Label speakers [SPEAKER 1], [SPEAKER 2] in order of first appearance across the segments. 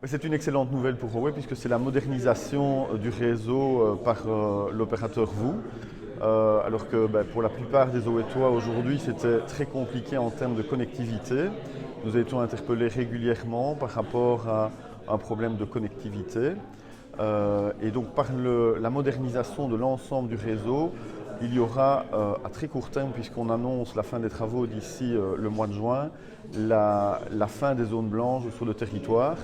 [SPEAKER 1] C'est une excellente nouvelle pour Huawei puisque c'est la modernisation du réseau par l'opérateur VOO. Alors que pour la plupart des Owetois aujourd'hui c'était très compliqué en termes de connectivité. Nous étions interpellés régulièrement par rapport à un problème de connectivité. Et donc par la modernisation de l'ensemble du réseau, il y aura à très court terme, puisqu'on annonce la fin des travaux d'ici le mois de juin, la fin des zones blanches sur le territoire.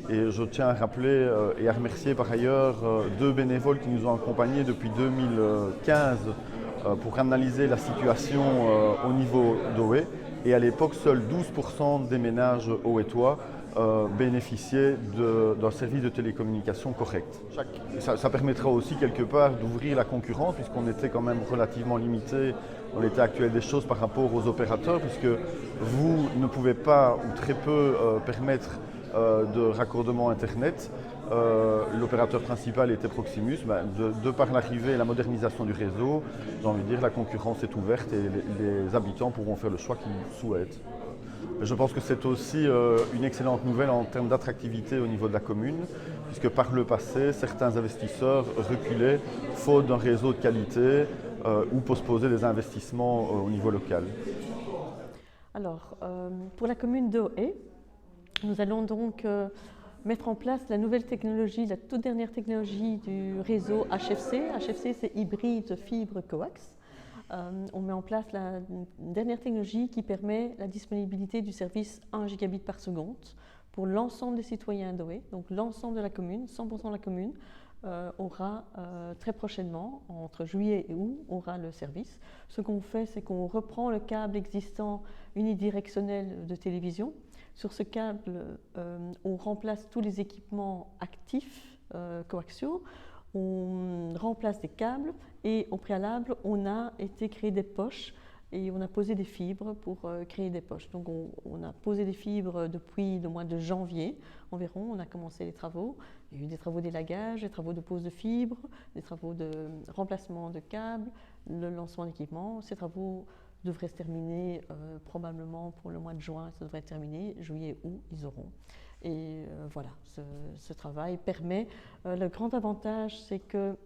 [SPEAKER 1] Et je tiens à rappeler et à remercier par ailleurs deux bénévoles qui nous ont accompagnés depuis 2015 pour analyser la situation au niveau d'Oé. Et à l'époque, seuls 12% des ménages owetois bénéficiaient d'un service de télécommunication correct. Ça permettra aussi quelque part d'ouvrir la concurrence puisqu'on était quand même relativement limité dans l'état actuel des choses par rapport aux opérateurs puisque vous ne pouvez pas ou très peu permettre de raccordement Internet. L'opérateur principal était Proximus. De par l'arrivée et la modernisation du réseau, j'ai envie de dire la concurrence est ouverte et les habitants pourront faire le choix qu'ils souhaitent. Je pense que c'est aussi une excellente nouvelle en termes d'attractivité au niveau de la commune, puisque par le passé, certains investisseurs reculaient faute d'un réseau de qualité ou postposaient des investissements au niveau local.
[SPEAKER 2] Alors, pour la commune d'Oé, nous allons donc mettre en place la nouvelle technologie, la toute dernière technologie du réseau HFC. HFC, c'est hybride fibre coax. On met en place la dernière technologie qui permet la disponibilité du service 1 gigabit par seconde pour l'ensemble des citoyens d'Oé. Donc l'ensemble de la commune, 100% de la commune, aura très prochainement, entre juillet et août, aura le service. Ce qu'on fait, c'est qu'on reprend le câble existant unidirectionnel de télévision. Sur ce câble, on remplace tous les équipements actifs coaxiaux, on remplace des câbles et au préalable, on a été créer des poches et on a posé des fibres pour créer des poches. Donc on a posé des fibres depuis le mois de janvier environ, on a commencé les travaux. Il y a eu des travaux d'élagage, des travaux de pose de fibres, des travaux de remplacement de câbles, le lancement d'équipements. Ces travaux devraient se terminer probablement pour le mois de juin, ça devrait être terminé, juillet, août, ils auront. Et voilà, ce travail permet, le grand avantage c'est que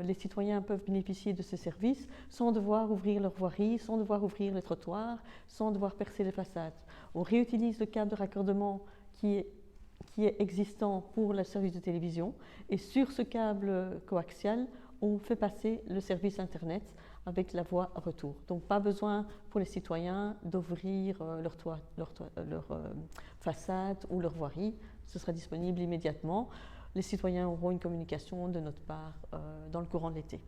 [SPEAKER 2] les citoyens peuvent bénéficier de ce service sans devoir ouvrir leur voirie, sans devoir ouvrir les trottoirs, sans devoir percer les façades. On réutilise le câble de raccordement qui est existant pour le service de télévision et sur ce câble coaxial, on fait passer le service Internet avec la voie retour. Donc pas besoin pour les citoyens d'ouvrir leur façade ou leur voirie, ce sera disponible immédiatement. Les citoyens auront une communication de notre part dans le courant de l'été.